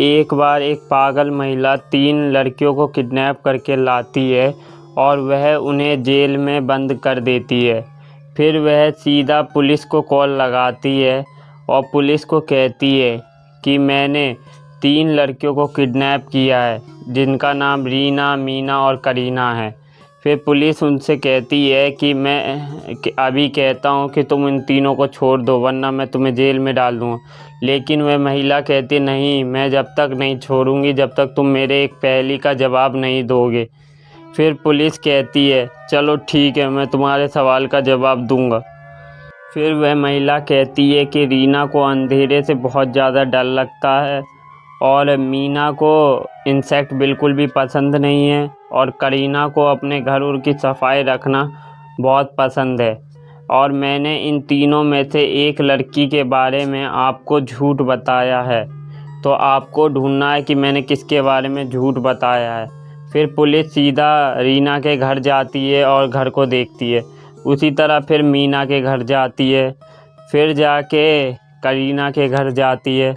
एक बार एक पागल महिला 3 लड़कियों को किडनैप करके लाती है और वह उन्हें जेल में बंद कर देती है। फिर वह सीधा पुलिस को कॉल लगाती है और पुलिस को कहती है कि मैंने 3 लड़कियों को किडनैप किया है, जिनका नाम रीना, मीना और करीना है। फिर पुलिस उनसे कहती है कि मैं अभी कहता हूँ कि तुम इन तीनों को छोड़ दो, वरना मैं तुम्हें जेल में डाल दूँगा। लेकिन वह महिला कहती नहीं, मैं जब तक नहीं छोड़ूंगी जब तक तुम मेरे एक पहेली का जवाब नहीं दोगे। फिर पुलिस कहती है चलो ठीक है, मैं तुम्हारे सवाल का जवाब दूंगा। फिर वह महिला कहती है कि रीना को अंधेरे से बहुत ज़्यादा डर लगता है और मीना को इंसेक्ट बिल्कुल भी पसंद नहीं है और करीना को अपने घर और की सफाई रखना बहुत पसंद है। और मैंने इन तीनों में से एक लड़की के बारे में आपको झूठ बताया है, तो आपको ढूंढना है कि मैंने किसके बारे में झूठ बताया है। फिर पुलिस सीधा रीना के घर जाती है और घर को देखती है। उसी तरह फिर मीना के घर जाती है, फिर जाके करीना के घर जाती है।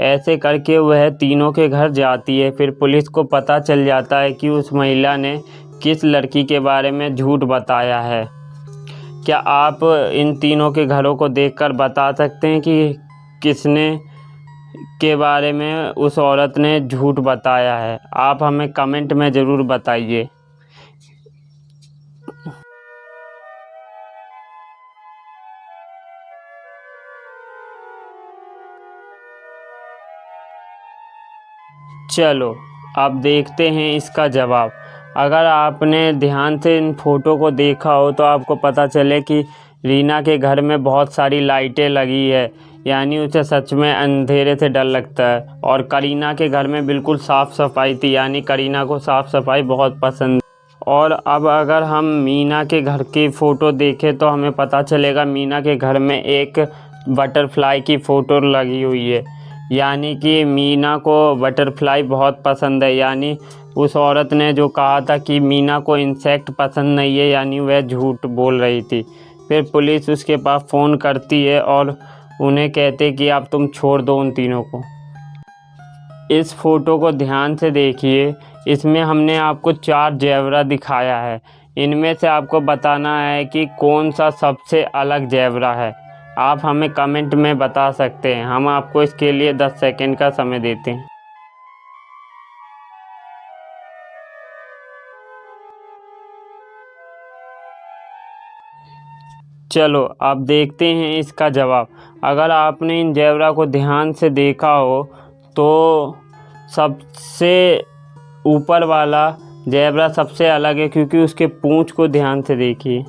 ऐसे करके वह तीनों के घर जाती है। फिर पुलिस को पता चल जाता है कि उस महिला ने किस लड़की के बारे में झूठ बताया है। क्या आप इन तीनों के घरों को देखकर बता सकते हैं कि किसने के बारे में उस औरत ने झूठ बताया है? आप हमें कमेंट में ज़रूर बताइए। चलो अब देखते हैं इसका जवाब। अगर आपने ध्यान से इन फ़ोटो को देखा हो तो आपको पता चले कि रीना के घर में बहुत सारी लाइटें लगी है, यानी उसे सच में अंधेरे से डर लगता है। और करीना के घर में बिल्कुल साफ़ सफाई थी, यानी करीना को साफ़ सफाई बहुत पसंद। और अब अगर हम मीना के घर की फ़ोटो देखें तो हमें पता चलेगा मीना के घर में एक बटरफ्लाई की फ़ोटो लगी हुई है, यानी कि मीना को बटरफ्लाई बहुत पसंद है। यानी उस औरत ने जो कहा था कि मीना को इंसेक्ट पसंद नहीं है, यानी वह झूठ बोल रही थी। फिर पुलिस उसके पास फ़ोन करती है और उन्हें कहते कि अब तुम छोड़ दो उन तीनों को। इस फ़ोटो को ध्यान से देखिए, इसमें हमने आपको 4 ज़ेब्रा दिखाया है। इनमें से आपको बताना है कि कौन सा सबसे अलग ज़ेब्रा है। आप हमें कमेंट में बता सकते हैं, हम आपको इसके लिए 10 सेकंड का समय देते हैं। चलो अब देखते हैं इसका जवाब। अगर आपने इन ज़ेब्रा को ध्यान से देखा हो तो सबसे ऊपर वाला ज़ेब्रा सबसे अलग है, क्योंकि उसके पूंछ को ध्यान से देखिए।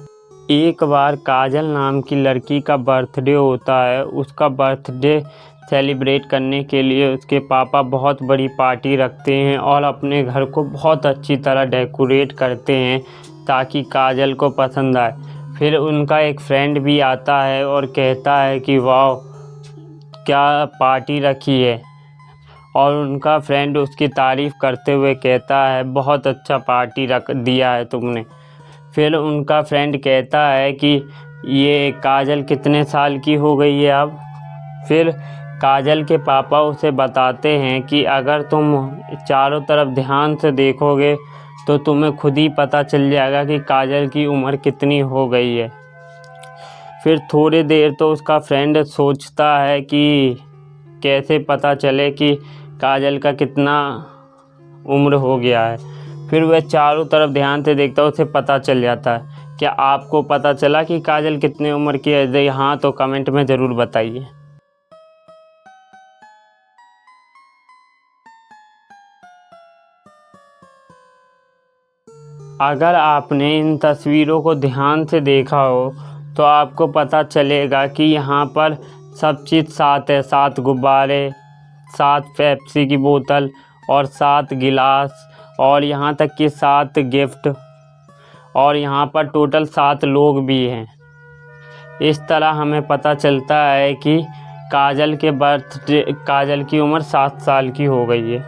एक बार काजल नाम की लड़की का बर्थडे होता है। उसका बर्थडे सेलिब्रेट करने के लिए उसके पापा बहुत बड़ी पार्टी रखते हैं और अपने घर को बहुत अच्छी तरह डेकोरेट करते हैं ताकि काजल को पसंद आए। फिर उनका एक फ्रेंड भी आता है और कहता है कि वाह क्या पार्टी रखी है, और उनका फ्रेंड उसकी तारीफ़ करते हुए कहता है बहुत अच्छा पार्टी रख दिया है तुमने। फिर उनका फ्रेंड कहता है कि ये काजल कितने साल की हो गई है अब। फिर काजल के पापा उसे बताते हैं कि अगर तुम चारों तरफ ध्यान से देखोगे तो तुम्हें खुद ही पता चल जाएगा कि काजल की उम्र कितनी हो गई है। फिर थोड़ी देर तो उसका फ्रेंड सोचता है कि कैसे पता चले कि काजल का कितना उम्र हो गया है। फिर वह चारों तरफ ध्यान से देखता है, उसे पता चल जाता है। क्या आपको पता चला कि काजल कितने उम्र की है? यदि हाँ तो कमेंट में ज़रूर बताइए। अगर आपने इन तस्वीरों को ध्यान से देखा हो तो आपको पता चलेगा कि यहाँ पर सब चीज़ 7 है। 7 गुब्बारे, 7 पेप्सी की बोतल और 7 गिलास, और यहाँ तक कि 7 गिफ्ट, और यहाँ पर टोटल 7 लोग भी हैं। इस तरह हमें पता चलता है कि काजल की उम्र 7 साल की हो गई है।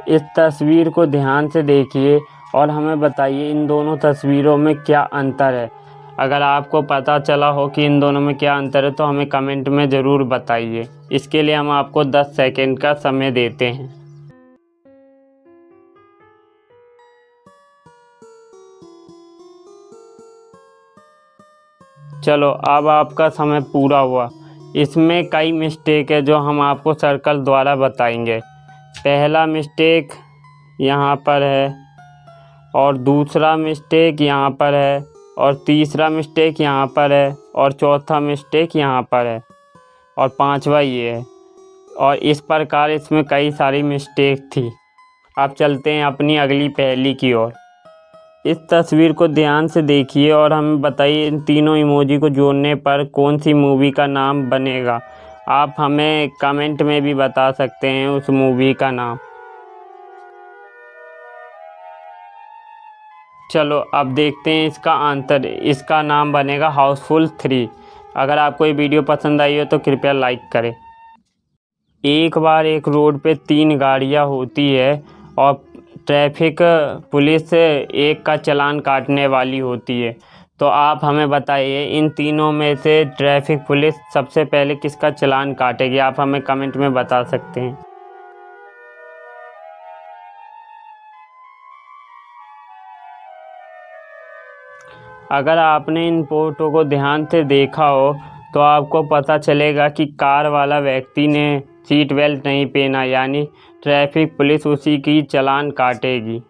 इस तस्वीर को ध्यान से देखिए और हमें बताइए इन दोनों तस्वीरों में क्या अंतर है। अगर आपको पता चला हो कि इन दोनों में क्या अंतर है तो हमें कमेंट में ज़रूर बताइए। इसके लिए हम आपको 10 सेकंड का समय देते हैं। चलो, अब आपका समय पूरा हुआ। इसमें कई मिस्टेक है जो हम आपको सर्कल द्वारा बताएंगे। पहला मिस्टेक यहाँ पर है, और दूसरा मिस्टेक यहाँ पर है, और तीसरा मिस्टेक यहाँ पर है, और चौथा मिस्टेक यहाँ पर है, और पांचवा ये है। और इस प्रकार इसमें कई सारी मिस्टेक थी। अब चलते हैं अपनी अगली पहेली की ओर। इस तस्वीर को ध्यान से देखिए और हमें बताइए इन तीनों इमोजी को जोड़ने पर कौन सी मूवी का नाम बनेगा। आप हमें कमेंट में भी बता सकते हैं उस मूवी का नाम। चलो, अब देखते हैं इसका आंसर। इसका नाम बनेगा हाउसफुल 3। अगर आपको ये वीडियो पसंद आई हो तो कृपया लाइक करें। एक बार एक रोड पे 3 गाड़ियाँ होती है और ट्रैफिक पुलिस एक का चालान काटने वाली होती है। तो आप हमें बताइए इन तीनों में से ट्रैफिक पुलिस सबसे पहले किसका चालान काटेगी। आप हमें कमेंट में बता सकते हैं। अगर आपने इन फोटो को ध्यान से देखा हो तो आपको पता चलेगा कि कार वाला व्यक्ति ने सीट बेल्ट नहीं पहना, यानी ट्रैफिक पुलिस उसी की चालान काटेगी।